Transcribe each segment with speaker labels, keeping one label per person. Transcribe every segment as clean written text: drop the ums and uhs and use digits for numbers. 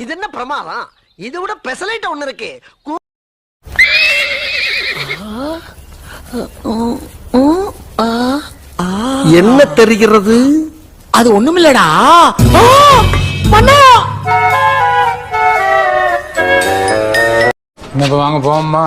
Speaker 1: இது என்ன பிரமாதம்? இதை விட பெசலைட் ஒண்ணு இருக்கு. என்ன தெரிகிறது? அது ஒண்ணுமில்லடா.
Speaker 2: இப்ப வாங்க போமா.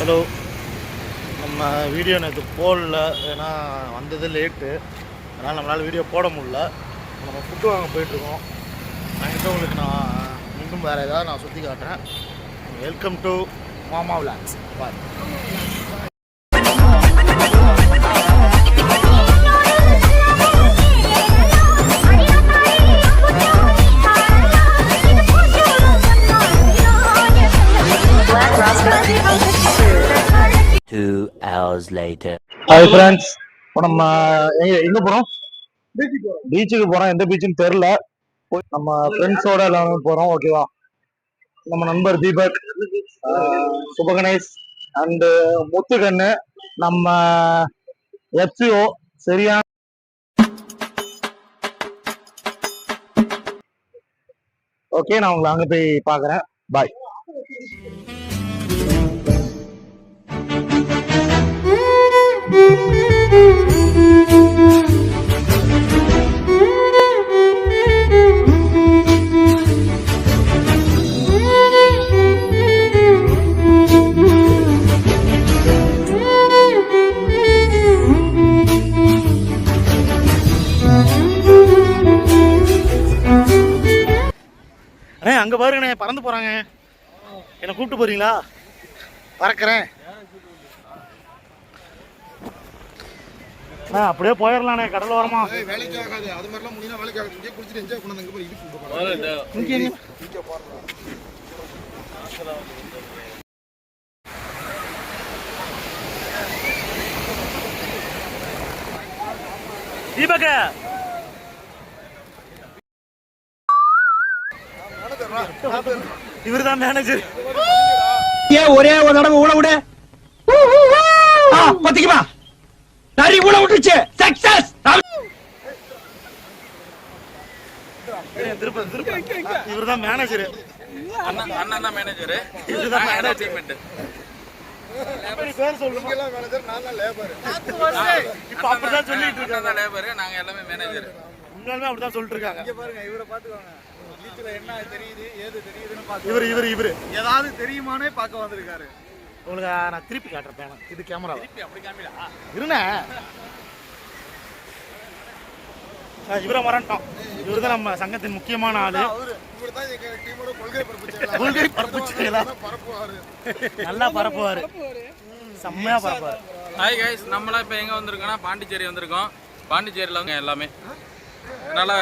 Speaker 3: ஹலோ, நம்ம வீடியோ நேற்று போடல, ஏன்னா வந்தது லேட்டு, அதனால் நம்மளால் வீடியோ போட முடியல. நம்ம ஃபுட்டு வாங்க போயிட்டுருக்கோம். அங்கிட்ட உங்களுக்கு நான் மீண்டும் வேறு ஏதாவது நான் சுற்றி காட்டுறேன். வெல்கம் டு மாமா விளாக்ஸ். பாய். ஹாய் ஃப்ரெண்ட்ஸ், இப்போ நம்ம எங்கே போகிறோம்? பீச்சுக்கு போகிறோம். எந்த பீச்சுன்னு தெரில. நம்ம ஃப்ரெண்ட்ஸோட எல்லாமே போகிறோம். ஓகேவா? நம்ம நண்பர் தீபக், சுபகணேஷ் அண்டு முத்துகண்ணு, நம்ம எஃப்சிஓ சரியான. ஓகே, நான் உங்களை அங்கே போய் பார்க்குறேன். பாய். அங்கே பாருங்கண்ணே, பறந்து போகிறாங்க. என்னை கூப்பிட்டு போகிறீங்களா? பறக்கிறேன். அப்படியே போயிடலாண்ணே, கடல் ஓரமா.
Speaker 4: வேலைக்கு ஆகாது, அது மாதிரிலாம் முடியும். வேலைக்கு ஆகாது. இங்கே குடிச்சிட்டு என்ஜாய் பண்ணாங்க.
Speaker 3: தீபக இவர்தான் மேனேஜர்.
Speaker 1: ஒரே ஒரு தடவை ஊழ விட பத்திக்குமா? நரி ஊழ விட்டுச்சு. சக்சஸ்.
Speaker 3: இவர்தான் மேனேஜர்.
Speaker 5: அண்ணன் தான் மேனேஜர்.
Speaker 3: இவர்தான் மேனேஜ்மெண்ட். பேர் சொல்லுங்க.
Speaker 4: மேனேஜர், நான் தான் லேபர்.
Speaker 3: இப்போ அப்படிதான் சொல்லிட்டு இருக்காங்க.
Speaker 5: லேபர், நாங்க எல்லாமே மேனேஜர்.
Speaker 3: உண்மையாலுமே அப்படிதான் சொல்லிட்டு இருக்காங்க.
Speaker 4: இங்க பாருங்க, இவரை பாத்துக்கோங்க.
Speaker 2: பீச்சில் என்ன தெரியுது ஏது தெரியுதுன்னு பார்க்க
Speaker 3: இவரு
Speaker 2: ஏதாவது தெரியுமானே பார்க்க வந்திருக்காரு.
Speaker 3: உங்களுக்கு நான் திருப்பி காட்டுறேன் பேனா. இது கேமரா
Speaker 5: அப்படி காமிடா.
Speaker 3: இருண்ணே. இவரை மறந்துட்டோம். இவர் தான் நம்ம சங்கத்தின் முக்கியமான ஆளு.
Speaker 4: இவர் தான் எங்க டீமோட கொள்கை
Speaker 3: கொள்கை பரப்பு செயலர்.
Speaker 4: பரப்புவாரு.
Speaker 3: நல்லா பரப்புவாரு. செம்மையா பரப்புவாரு.
Speaker 5: ஹாய் கைஸ், நம்மளாம் இப்போ எங்கே வந்திருக்கோம்னா பாண்டிச்சேரி வந்திருக்கோம். பாண்டிச்சேரியில் வந்து எல்லாமே நல்லா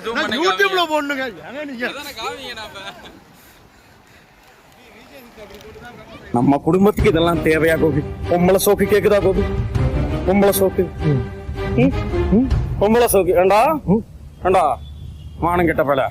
Speaker 5: ஜூம் பண்ணி
Speaker 3: யூடியூப்ல போடணுங்க. ஏங்க நீங்க
Speaker 5: காமிங்க.
Speaker 6: நம்ம குடும்பத்துக்கு இதெல்லாம் தேவையா கோபி? பொம்பளை சோக்கு கேக்குதா கோபி? பொம்பளை சோக்கு பொம்பளை சோக்கு ஏண்டா ஏண்டா மானம் கெட்ட பல.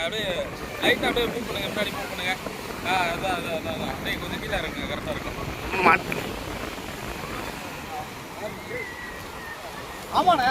Speaker 5: அப்படியே மூவ் பண்ணுங்க, முன்னாடி மூவ் பண்ணுங்க. அதான் அப்படியே கொஞ்சம் கீழே இருக்குங்க, கரெக்டாக இருக்கும்.
Speaker 2: ஆமாண்ணே.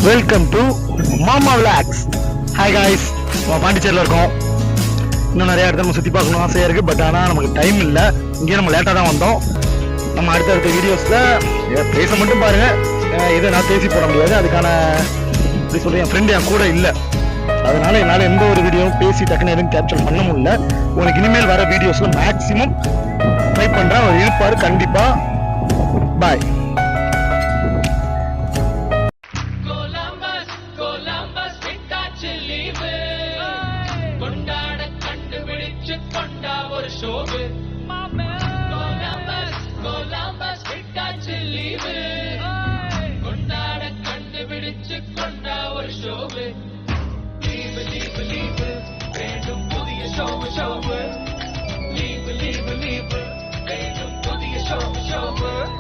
Speaker 3: வெல்கம் டு மாமா விளாக்ஸ். ஹாய் காய்ஸ், நம்ம பாண்டிச்சேரியில் இருக்கோம். இன்னும் நிறைய இடத்த நம்ம சுற்றி பார்க்கணும் ஆசையாக இருக்குது. பட் ஆனால் நமக்கு டைம் இல்லை. இங்கேயே நம்ம லேட்டாக தான் வந்தோம். நம்ம அடுத்தடுத்த வீடியோஸில் பேச மட்டும் பாருங்கள். எதை நான் பேசி போட முடியாது. அதுக்கான இப்படி சொல்லி என் ஃப்ரெண்டு என் கூட இல்லை. அதனால என்னால் எந்த ஒரு வீடியோவும் பேசி டக்குன்னு எதுவும் கேப்சர் பண்ண முடியல. உனக்கு இனிமேல் வர வீடியோஸில் மேக்ஸிமம் ட்ரை பண்ணுறேன். அவர் இருப்பார் கண்டிப்பாக. பாய்.
Speaker 7: Show.